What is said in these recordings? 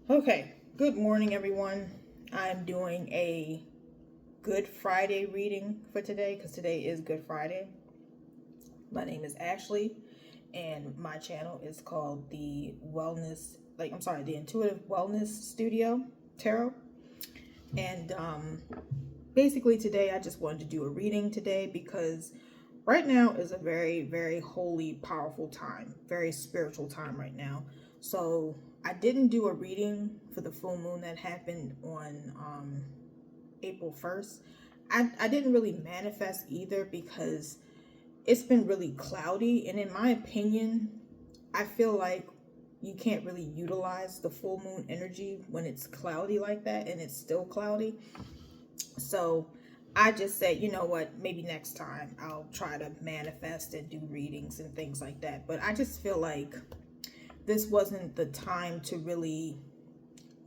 Okay, good morning, everyone. I'm doing a Good Friday reading for today because today is Good Friday. My name is Ashley, and my channel is called the Intuitive Wellness Studio Tarot. And basically, today I just wanted to do a reading today because right now is a very, very holy, powerful time, very spiritual time right now. So I didn't do a reading for the full moon that happened on April 1st. I didn't really manifest either because it's been really cloudy. And in my opinion, I feel like you can't really utilize the full moon energy when it's cloudy like that and it's still cloudy. So I just said, you know what, maybe next time I'll try to manifest and do readings and things like that. But I just feel like this wasn't the time to really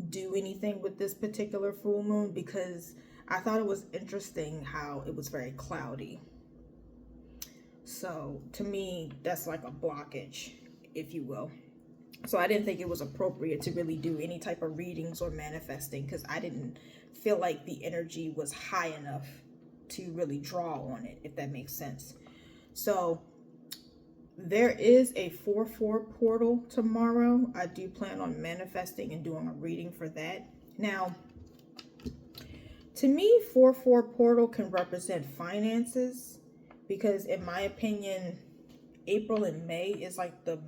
do anything with this particular full moon because I thought it was interesting how it was very cloudy. So to me, that's like a blockage, if you will. So I didn't think it was appropriate to really do any type of readings or manifesting because I didn't feel like the energy was high enough to really draw on it, if that makes sense. So there is a 4/4 portal tomorrow. I do plan on manifesting and doing a reading for that. Now, to me, 4/4 portal can represent finances because in my opinion, April and May is like a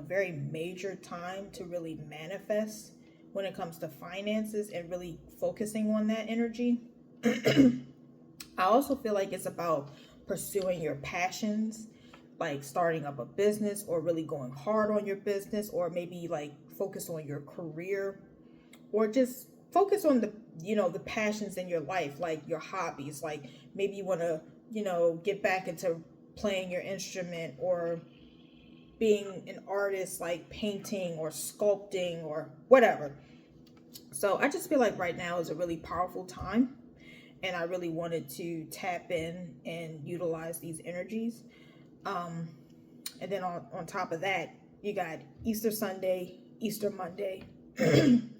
very major time to really manifest when it comes to finances and really focusing on that energy. I also feel like it's about pursuing your passions, like starting up a business or really going hard on your business, or maybe like focus on your career, or just focus on the passions in your life, like your hobbies. Like maybe you want to, get back into playing your instrument or being an artist, like painting or sculpting or whatever. So I just feel like right now is a really powerful time, and I really wanted to tap in and utilize these energies. Um, and then on top of that, you got Easter Sunday, Easter Monday. And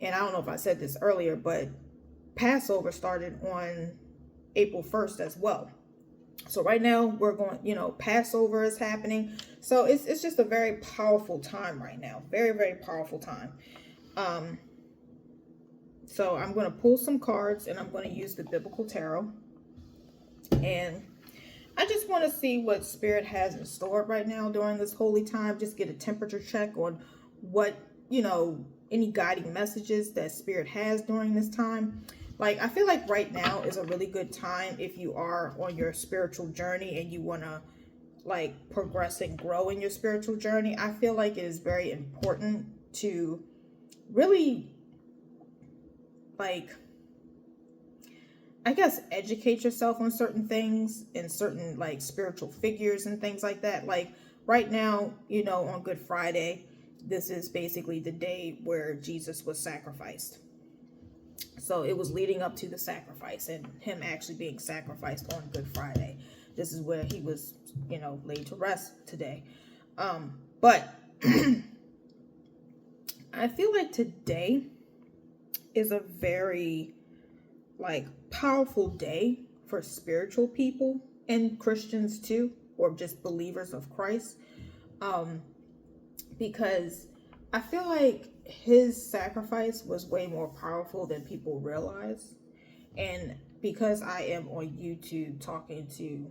I don't know if I said this earlier, but Passover started on April 1st as well. So right now we're going, Passover is happening. So it's just a very powerful time right now. Very, very powerful time. Um, so I'm going to pull some cards and I'm going to use the Biblical Tarot. And I just want to see what Spirit has in store right now during this holy time. Just get a temperature check on what, any guiding messages that Spirit has during this time. Like, I feel like right now is a really good time if you are on your spiritual journey and you want to like progress and grow in your spiritual journey. I feel like it is very important to really, like, I guess, educate yourself on certain things and certain like spiritual figures and things like that. Like right now, on Good Friday, this is basically the day where Jesus was sacrificed. So it was leading up to the sacrifice and him actually being sacrificed on Good Friday. This is where he was, laid to rest today. But I feel like today is a very like powerful day for spiritual people and Christians too, or just believers of Christ. Um, because I feel like his sacrifice was way more powerful than people realize. And because I am on YouTube talking to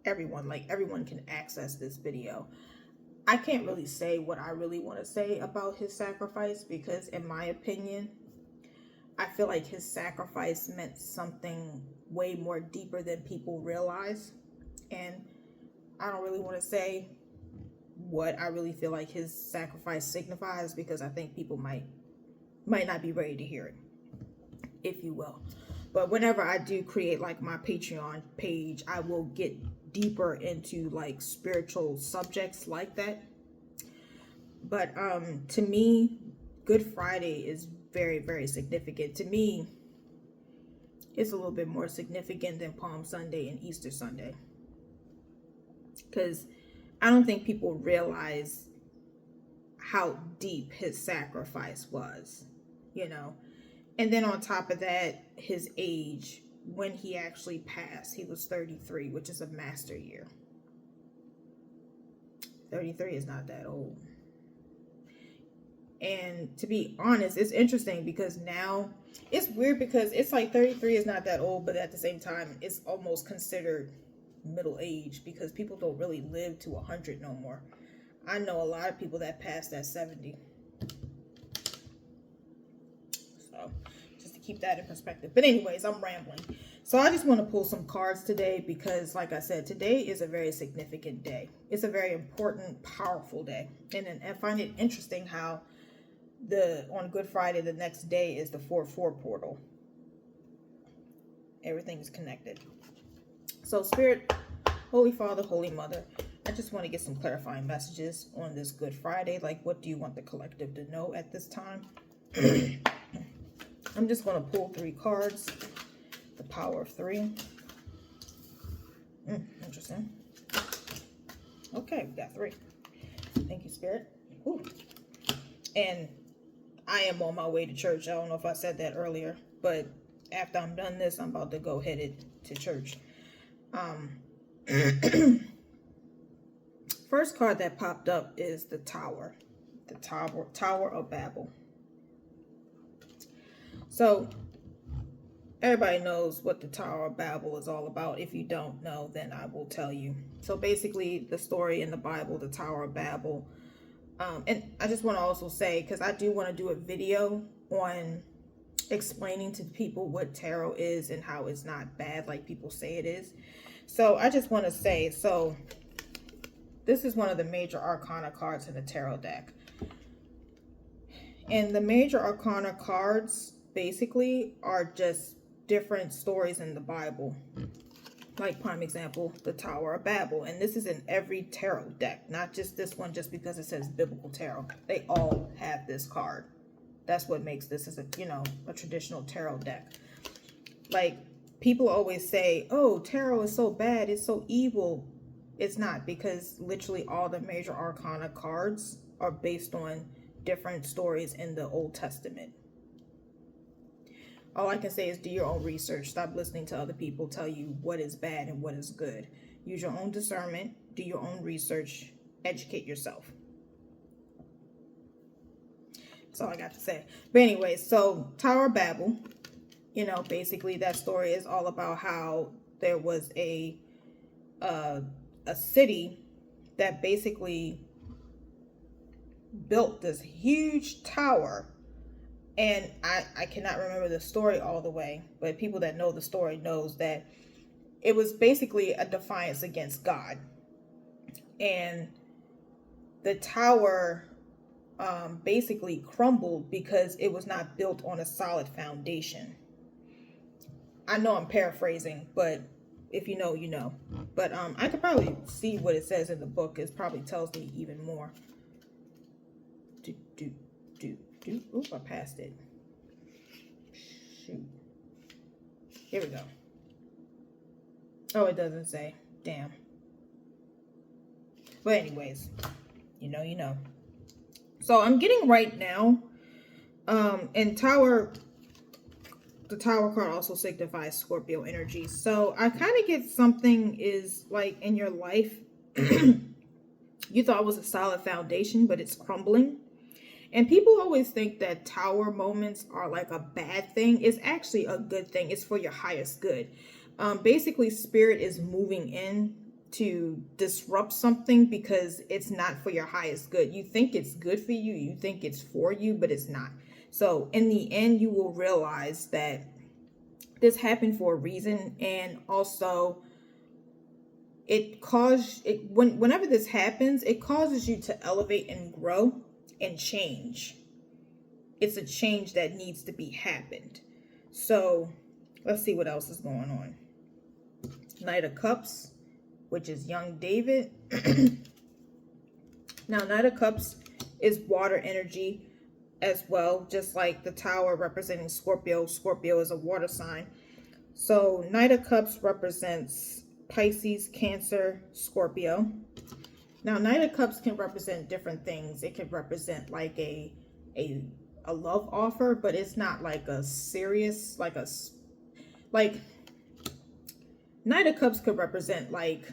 everyone, like everyone can access this video, I can't really say what I really want to say about his sacrifice because, in my opinion, I feel like his sacrifice meant something way more deeper than people realize. And I don't really want to say what I really feel like his sacrifice signifies because I think people might not be ready to hear it, if you will. But whenever I do create like my Patreon page, I will get deeper into like spiritual subjects like that. But to me, Good Friday is very, very significant. To me, it's a little bit more significant than Palm Sunday and Easter Sunday. Because I don't think people realize how deep his sacrifice was, you know. And then on top of that, his age, when he actually passed, he was 33, which is a master year. 33 is not that old. And to be honest, it's interesting because now it's weird because it's like 33 is not that old, but at the same time, it's almost considered middle age because people don't really live to 100 no more. I know a lot of people that passed at 70. So just to keep that in perspective. But anyways, I'm rambling. So I just want to pull some cards today because, like I said, today is a very significant day. It's a very important, powerful day. And I find it interesting how on Good Friday, the next day is the 4/4 portal. Everything is connected. So Spirit, Holy Father, Holy Mother, I just want to get some clarifying messages on this Good Friday. Like, what do you want the collective to know at this time? I'm just going to pull 3 cards. The Power of 3. Interesting. Okay, we got 3. Thank you, Spirit. Ooh. And I am on my way to church. I don't know if I said that earlier, but after I'm done this, I'm about to go headed to church. First card that popped up is the Tower. The Tower of Babel. So everybody knows what the Tower of Babel is all about. If you don't know, then I will tell you. So basically, the story in the Bible, the Tower of Babel. And I just want to also say, because I do want to do a video on explaining to people what tarot is and how it's not bad like people say it is. So I just want to say, so this is one of the major arcana cards in the tarot deck. And the major arcana cards basically are just different stories in the Bible. Like, prime example, the Tower of Babel. And this is in every tarot deck, not just this one just because it says biblical tarot. They all have this card. That's what makes this as a traditional tarot deck. Like, people always say, oh, tarot is so bad, it's so evil. It's not, because literally all the major arcana cards are based on different stories in the Old Testament. All I can say is do your own research. Stop listening to other people tell you what is bad and what is good. Use your own discernment. Do your own research. Educate yourself. That's all I got to say. But anyway, so Tower of Babel, basically that story is all about how there was a city that basically built this huge tower. And I cannot remember the story all the way, but people that know the story knows that it was basically a defiance against God. And the tower basically crumbled because it was not built on a solid foundation. I know I'm paraphrasing, but if you know, you know. But I could probably see what it says in the book. It probably tells me even more. Oop, I passed it. Shoot. Here we go. Oh, it doesn't say. Damn. But anyways, you know. So I'm getting right now. And the Tower card also signifies Scorpio energy. So I kind of get something is like in your life, you thought it was a solid foundation, but it's crumbling. And people always think that tower moments are like a bad thing. It's actually a good thing. It's for your highest good. Basically, spirit is moving in to disrupt something because it's not for your highest good. You think it's good for you. You think it's for you, but it's not. So in the end, you will realize that this happened for a reason. And also, whenever this happens, it causes you to elevate and grow and change. It's a change that needs to be happened. So let's see what else is going on. Knight of Cups, which is young David. Now, Knight of Cups is water energy as well, just like the Tower representing Scorpio. Scorpio is a water sign. So Knight of Cups represents Pisces, Cancer, Scorpio. Now, Knight of Cups can represent different things. It can represent like a love offer, but it's not like a serious, like Knight of Cups could represent like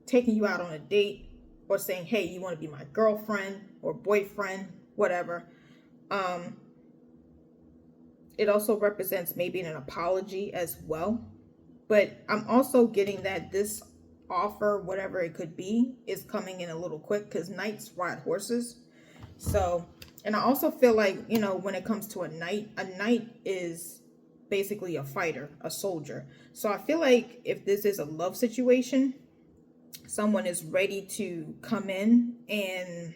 taking you out on a date or saying, hey, you want to be my girlfriend or boyfriend, whatever. It also represents maybe an apology as well. But I'm also getting that this offer, whatever it could be, is coming in a little quick because knights ride horses. So, and I also feel like, you know, when it comes to a knight is basically a fighter, a soldier. So I feel like if this is a love situation, someone is ready to come in and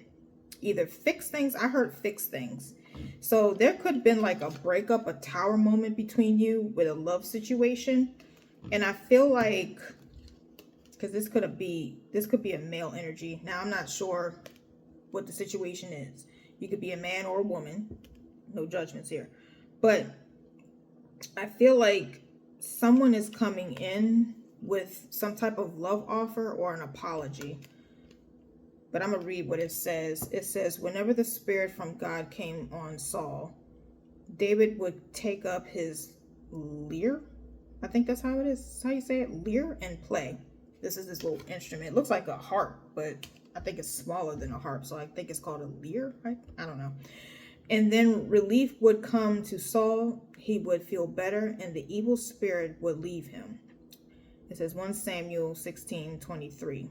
either fix things. I heard fix things. So there could have been like a breakup, a tower moment between you with a love situation. And I feel like, because this could be a male energy. Now I'm not sure what the situation is. You could be a man or a woman. No judgments here. But I feel like someone is coming in with some type of love offer or an apology. But I'm going to read what it says. It says, whenever the spirit from God came on Saul, David would take up his lyre. I think that's how it is. That's how you say it. Lyre, and play. This is this little instrument. It looks like a harp, but I think it's smaller than a harp. So I think it's called a lyre. Right? I don't know. And then relief would come to Saul. He would feel better and the evil spirit would leave him. It says 1 Samuel 16:23.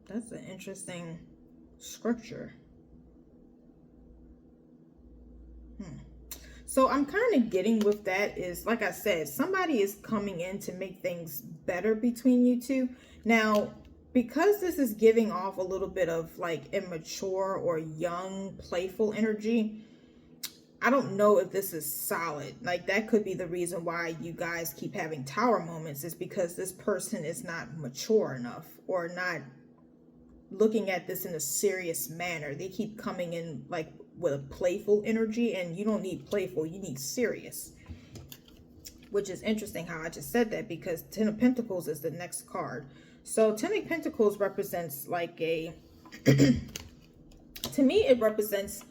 That's an interesting scripture. So I'm kind of getting with that is, like I said, somebody is coming in to make things better between you two. Now, because this is giving off a little bit of like immature or young, playful energy, I don't know if this is solid. Like that could be the reason why you guys keep having tower moments, is because this person is not mature enough or not looking at this in a serious manner. They keep coming in like with a playful energy, and you don't need playful, you need serious. Which is interesting how I just said that, because Ten of Pentacles is the next card. So Ten of Pentacles represents like a to me it represents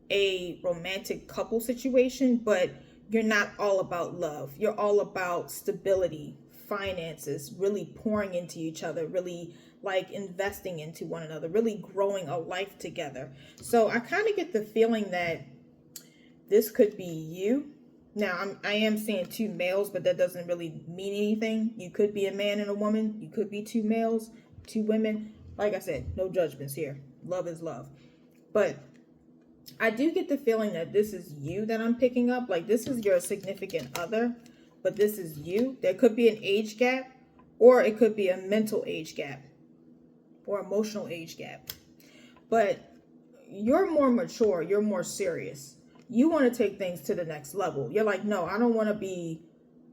a romantic couple situation, but you're not all about love. You're all about stability, finances, really pouring into each other, really like investing into one another, really growing a life together. So I kind of get the feeling that this could be you. Now I am seeing two males, but that doesn't really mean anything. You could be a man and a woman. You could be two males, two women. Like I said, no judgments here. Love is love. But I do get the feeling that this is you that I'm picking up. Like this is your significant other, but this is you. There could be an age gap, or it could be a mental age gap or emotional age gap. But you're more mature. You're more serious. You want to take things to the next level. You're like, no, I don't want to be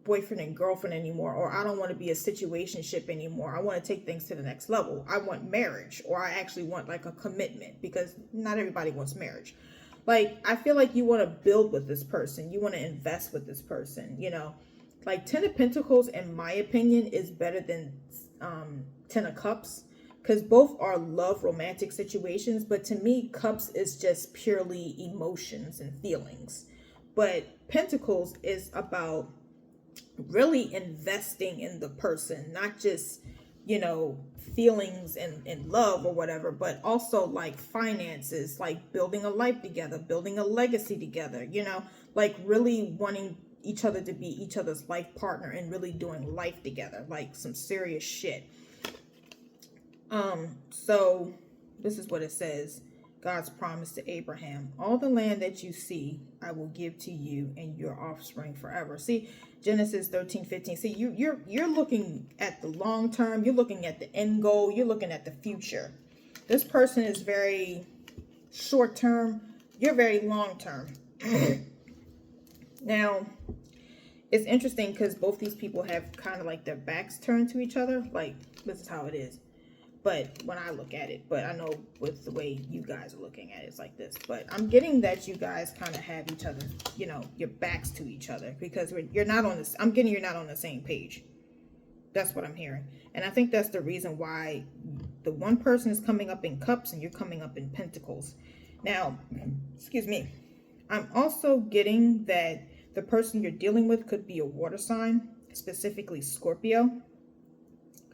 boyfriend and girlfriend anymore, or I don't want to be a situationship anymore. I want to take things to the next level. I want marriage, or I actually want like a commitment, because not everybody wants marriage. Like, I feel like you want to build with this person. You want to invest with this person, you know. Like, Ten of Pentacles, in my opinion, is better than Ten of Cups, because both are love romantic situations. But to me, Cups is just purely emotions and feelings. But Pentacles is about really investing in the person, not just, you know, feelings and love or whatever, but also like finances, like building a life together, building a legacy together, you know, like really wanting each other to be each other's life partner and really doing life together, like some serious shit. So this is what it says. God's promise to Abraham: all the land that you see, I will give to you and your offspring forever. See, Genesis 13:15. See, you're looking at the long term. You're looking at the end goal. You're looking at the future. This person is very short term. You're very long term. Now, it's interesting because both these people have kind of like their backs turned to each other. Like, this is how it is. But when I look at it, but I know with the way you guys are looking at it, it's like this. But I'm getting that you guys kind of have each other, you know, your backs to each other, because you're not on this. I'm getting you're not on the same page. That's what I'm hearing. And I think that's the reason why the one person is coming up in cups and you're coming up in pentacles. Now, excuse me, I'm also getting that the person you're dealing with could be a water sign, specifically Scorpio.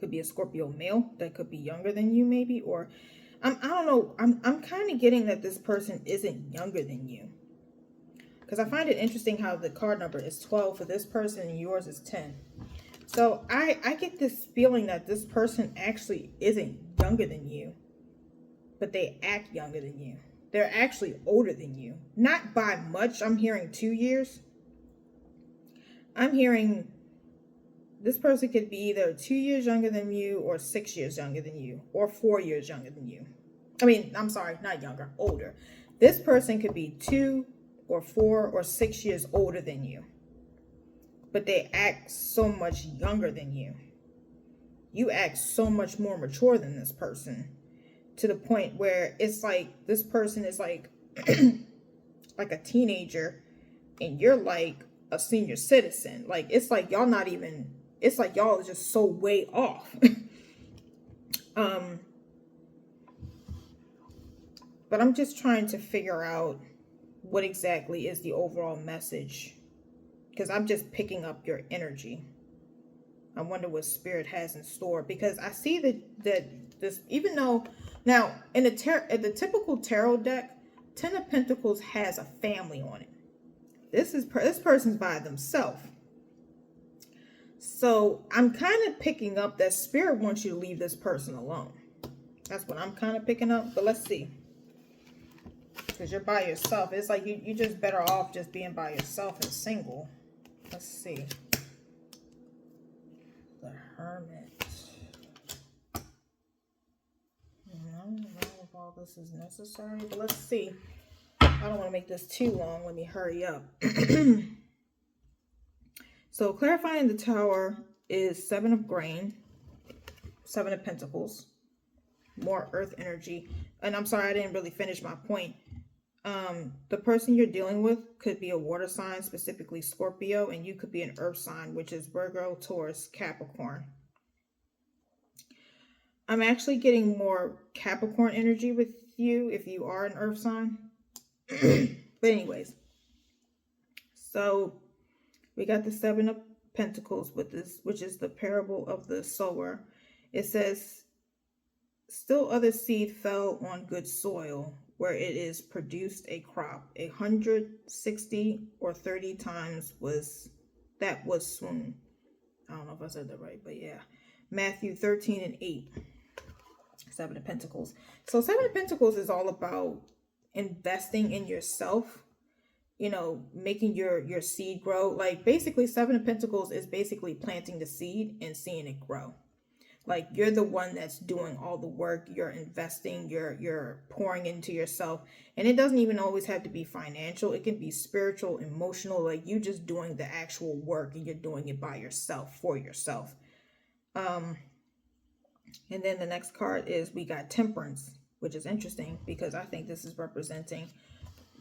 Could be a Scorpio male that could be younger than you, maybe, or I don't know. I'm kind of getting that this person isn't younger than you, because I find it interesting how the card number is 12 for this person and yours is 10. So I get this feeling that this person actually isn't younger than you, but they act younger than you. They're actually older than you. Not by much. I'm hearing 2 years. I'm hearing this person could be either 2 years younger than you, or 6 years younger than you, or 4 years younger than you. I mean, I'm sorry, not younger, older. This person could be 2 or 4 or 6 years older than you, but they act so much younger than you. You act so much more mature than this person, to the point where it's like this person is like like a teenager and you're like a senior citizen. Like, it's like y'all not even, it's like y'all are just so way off. But I'm just trying to figure out what exactly is the overall message, because I'm just picking up your energy. I wonder what Spirit has in store, because I see that this, even though now in the typical tarot deck, 10 of Pentacles has a family on it. This person's by themselves. So I'm kind of picking up that Spirit wants you to leave this person alone. That's what I'm kind of picking up. But let's see. Because you're by yourself. It's like you're just better off just being by yourself and single. Let's see. The Hermit. I don't know if all this is necessary, but let's see. I don't want to make this too long. Let me hurry up. So clarifying the Tower is 7 of grain, 7 of Pentacles, more earth energy. And I'm sorry, I didn't really finish my point. The person you're dealing with could be a water sign, specifically Scorpio, and you could be an earth sign, which is Virgo, Taurus, Capricorn. I'm actually getting more Capricorn energy with you if you are an earth sign. But anyways, so we got the 7 of Pentacles with this, which is the parable of the sower. It says, still other seed fell on good soil, where it is produced a crop. 160 or 30 times was sown. I don't know if I said that right, but yeah. Matthew 13:8. 7 of Pentacles. So 7 of Pentacles is all about investing in yourself, you know, making your seed grow. Like, basically 7 of Pentacles is basically planting the seed and seeing it grow. Like, you're the one that's doing all the work. You're investing, you're pouring into yourself. And it doesn't even always have to be financial. It can be spiritual, emotional, like you just doing the actual work and you're doing it by yourself, for yourself. And then the next card is we got Temperance, which is interesting because I think this is representing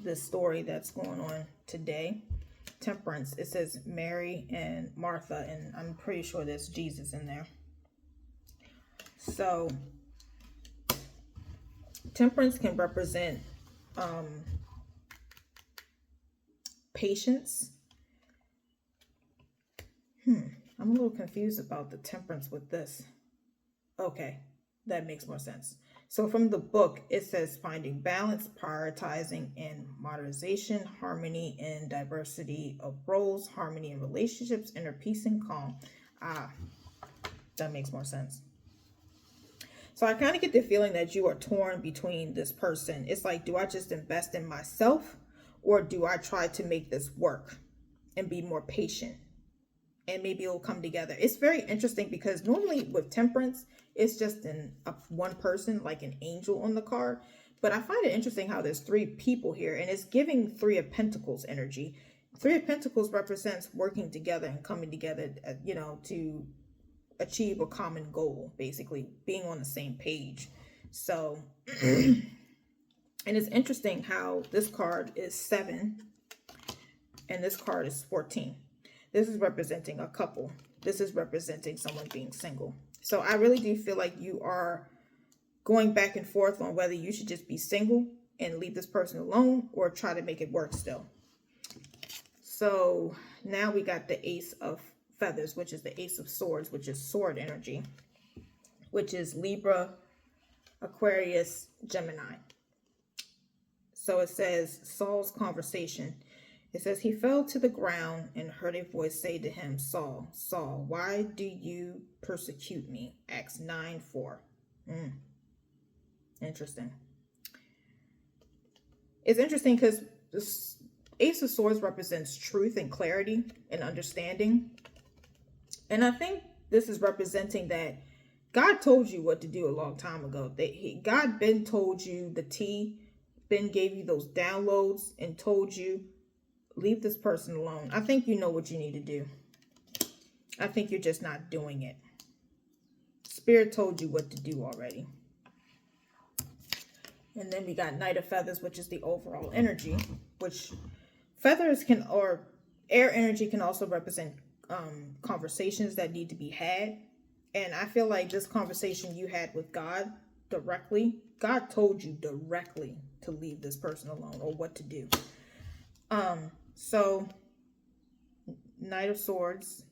the story that's going on today. Temperance, it says Mary and Martha, and I'm pretty sure there's Jesus in there. So Temperance can represent patience. I'm a little confused about the Temperance with this. Okay, that makes more sense. So from the book, it says finding balance, prioritizing and modernization, harmony and diversity of roles, harmony in relationships, inner peace and calm. That makes more sense. So I kind of get the feeling that you are torn between this person. It's like, do I just invest in myself, or do I try to make this work and be more patient? And maybe it'll come together. It's very interesting because normally with Temperance, it's just one person, like an angel on the card. But I find it interesting how there's 3 people here, and it's giving 3 of Pentacles energy. 3 of Pentacles represents working together and coming together, you know, to achieve a common goal, basically being on the same page. So, and it's interesting how this card is 7 and this card is 14. This is representing a couple. This is representing someone being single. So I really do feel like you are going back and forth on whether you should just be single and leave this person alone or try to make it work still. So now we got the Ace of Feathers, which is the Ace of Swords, which is sword energy, which is Libra, Aquarius, Gemini. So it says Saul's conversation. It says, he fell to the ground and heard a voice say to him, Saul, Saul, why do you persecute me? Acts 9:4. Interesting. It's interesting because this Ace of Swords represents truth and clarity and understanding. And I think this is representing that God told you what to do a long time ago. God been told you the tea, been gave you those downloads and told you, leave this person alone. I think you know what you need to do. I think you're just not doing it. Spirit told you what to do already. And then we got Knight of Feathers, which is the overall energy, which feathers can, or air energy can also represent conversations that need to be had. And I feel like this conversation you had with God directly, God told you directly to leave this person alone or what to do. So Knight of Swords,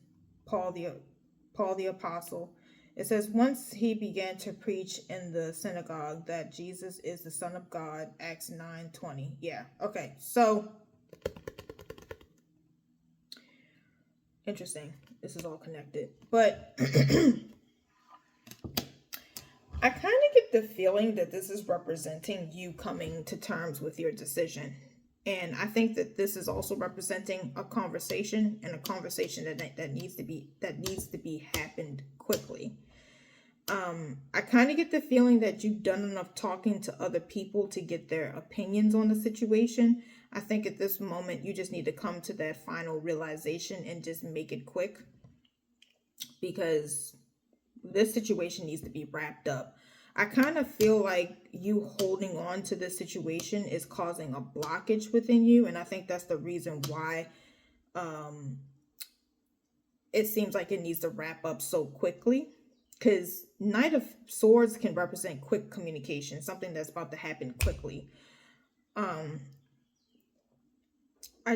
Paul the Apostle. It says, once he began to preach in the synagogue that Jesus is the Son of God, Acts 9:20. Yeah, okay. So, interesting. This is all connected. But I kind of get the feeling that this is representing you coming to terms with your decision. And I think that this is also representing a conversation, and a conversation that needs to be happened quickly. I kind of get the feeling that you've done enough talking to other people to get their opinions on the situation. I think at this moment you just need to come to that final realization and just make it quick, because this situation needs to be wrapped up. I kind of feel like you holding on to this situation is causing a blockage within you. And I think that's the reason why it seems like it needs to wrap up so quickly. Because Knight of Swords can represent quick communication, something that's about to happen quickly. I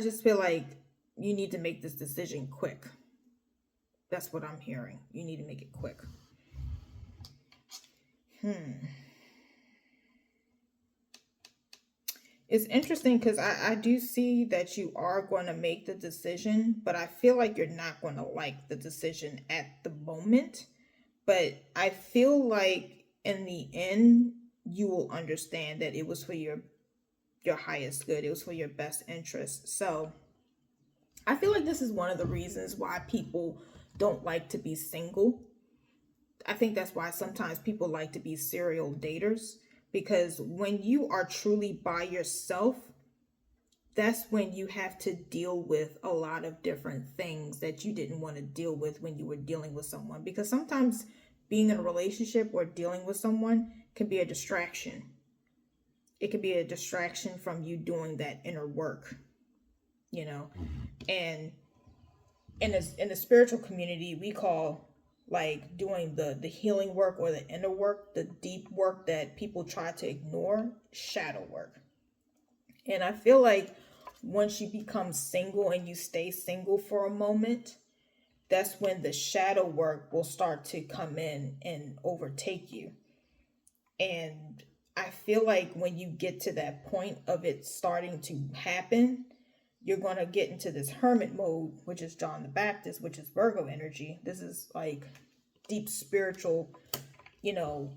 just feel like you need to make this decision quick. That's what I'm hearing. You need to make it quick. It's interesting because I do see that you are going to make the decision, but I feel like you're not going to like the decision at the moment. But I feel like in the end, you will understand that it was for your highest good. It was for your best interest. So I feel like this is one of the reasons why people don't like to be single. I think that's why sometimes people like to be serial daters, because when you are truly by yourself, that's when you have to deal with a lot of different things that you didn't want to deal with when you were dealing with someone. Because sometimes being in a relationship or dealing with someone can be a distraction. It can be a distraction from you doing that inner work, you know. And in the spiritual community, we call like doing the healing work or the inner work, the deep work that people try to ignore, shadow work. And I feel like once you become single and you stay single for a moment, that's when the shadow work will start to come in and overtake you. And I feel like when you get to that point of it starting to happen, you're going to get into this hermit mode, which is John the Baptist, which is Virgo energy. This is like deep spiritual,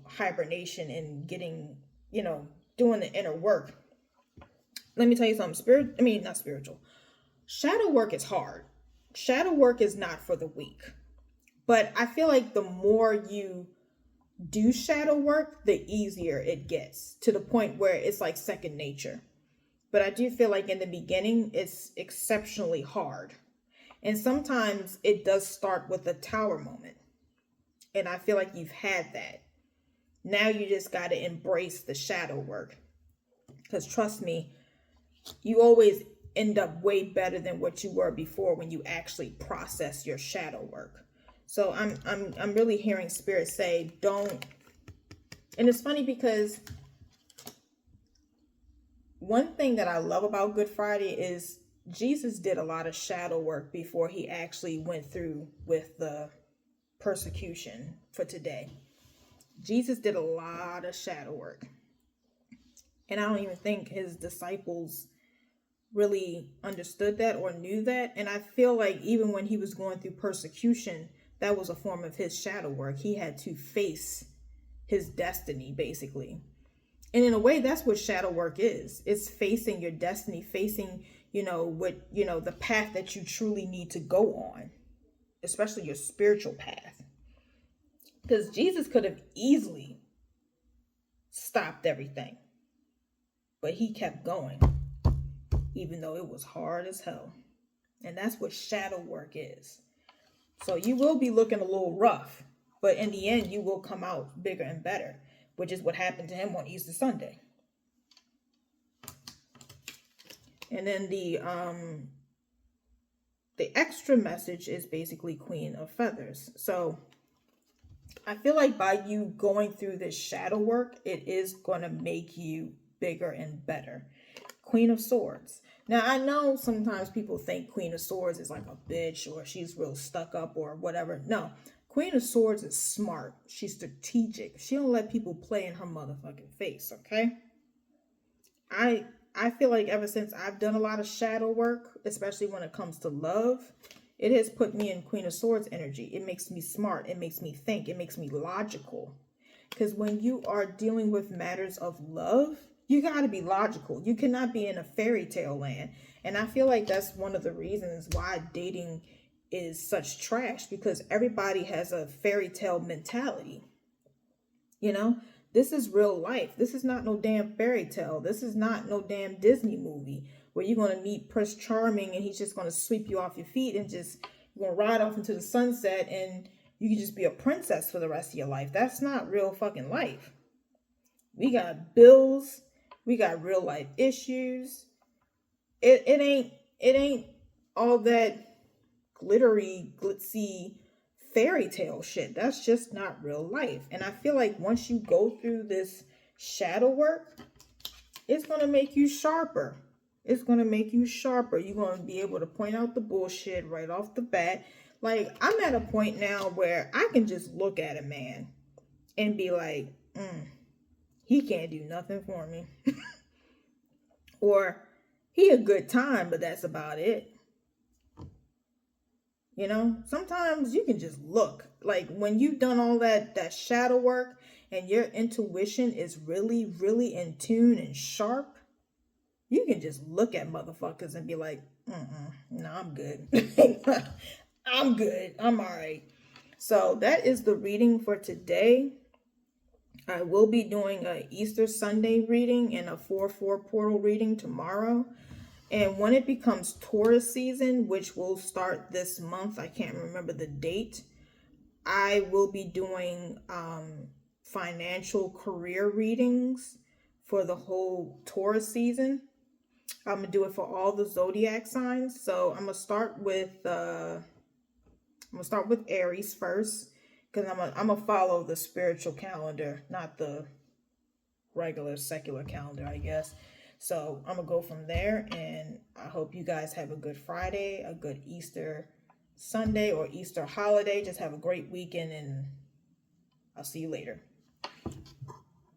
hibernation and getting, doing the inner work. Let me tell you something. Not spiritual. Shadow work is hard. Shadow work is not for the weak. But I feel like the more you do shadow work, the easier it gets, to the point where it's like second nature. But I do feel like in the beginning, it's exceptionally hard. And sometimes it does start with a tower moment. And I feel like you've had that. Now you just got to embrace the shadow work. Because trust me, you always end up way better than what you were before when you actually process your shadow work. So I'm really hearing Spirit say, don't And it's funny because one thing that I love about Good Friday is Jesus did a lot of shadow work before he actually went through with the persecution for today. Jesus did a lot of shadow work. And I don't even think his disciples really understood that or knew that. And I feel like even when he was going through persecution, that was a form of his shadow work. He had to face his destiny, basically. And in a way, that's what shadow work is. It's facing your destiny, facing, the path that you truly need to go on, especially your spiritual path. Because Jesus could have easily stopped everything, but he kept going, even though it was hard as hell. And that's what shadow work is. So you will be looking a little rough, but in the end, you will come out bigger and better, which is what happened to him on Easter Sunday. And then the extra message is basically Queen of Feathers. So I feel like by you going through this shadow work, it is going to make you bigger and better. Queen of Swords. Now, I know sometimes people think Queen of Swords is like a bitch or she's real stuck up or whatever. No, Queen of Swords is smart. She's strategic. She don't let people play in her motherfucking face, okay? I feel like ever since I've done a lot of shadow work, especially when it comes to love, it has put me in Queen of Swords energy. It makes me smart. It makes me think. It makes me logical. Because when you are dealing with matters of love, you got to be logical. You cannot be in a fairy tale land. And I feel like that's one of the reasons why dating is such trash, because everybody has a fairy tale mentality. This is real life. This is not no damn fairy tale. This is not no damn Disney movie where you're going to meet Prince Charming and he's just going to sweep you off your feet and just you're going to ride off into the sunset and you can just be a princess for the rest of your life. That's not real fucking life. We got bills. We got real life issues. It ain't all that glittery, glitzy fairy tale shit. That's just not real life. And I feel like once you go through this shadow work, it's going to make you sharper. It's going to make you sharper. You're going to be able to point out the bullshit right off the bat. Like, I'm at a point now where I can just look at a man and be like, he can't do nothing for me. Or he a good time, but that's about it. Sometimes you can just look. Like when you've done all that shadow work and your intuition is really, really in tune and sharp, you can just look at motherfuckers and be like, no, I'm good. I'm good. I'm all right. So that is the reading for today. I will be doing a Easter Sunday reading and a 4/4 portal reading tomorrow. And when it becomes Taurus season, which will start this month, I can't remember the date, I will be doing financial career readings for the whole Taurus season. I'm going to do it for all the zodiac signs. So I'm going to start with Aries first, because I'm going to follow the spiritual calendar, not the regular secular calendar, I guess. So I'm going to go from there, and I hope you guys have a good Friday, a good Easter Sunday or Easter holiday. Just have a great weekend, and I'll see you later.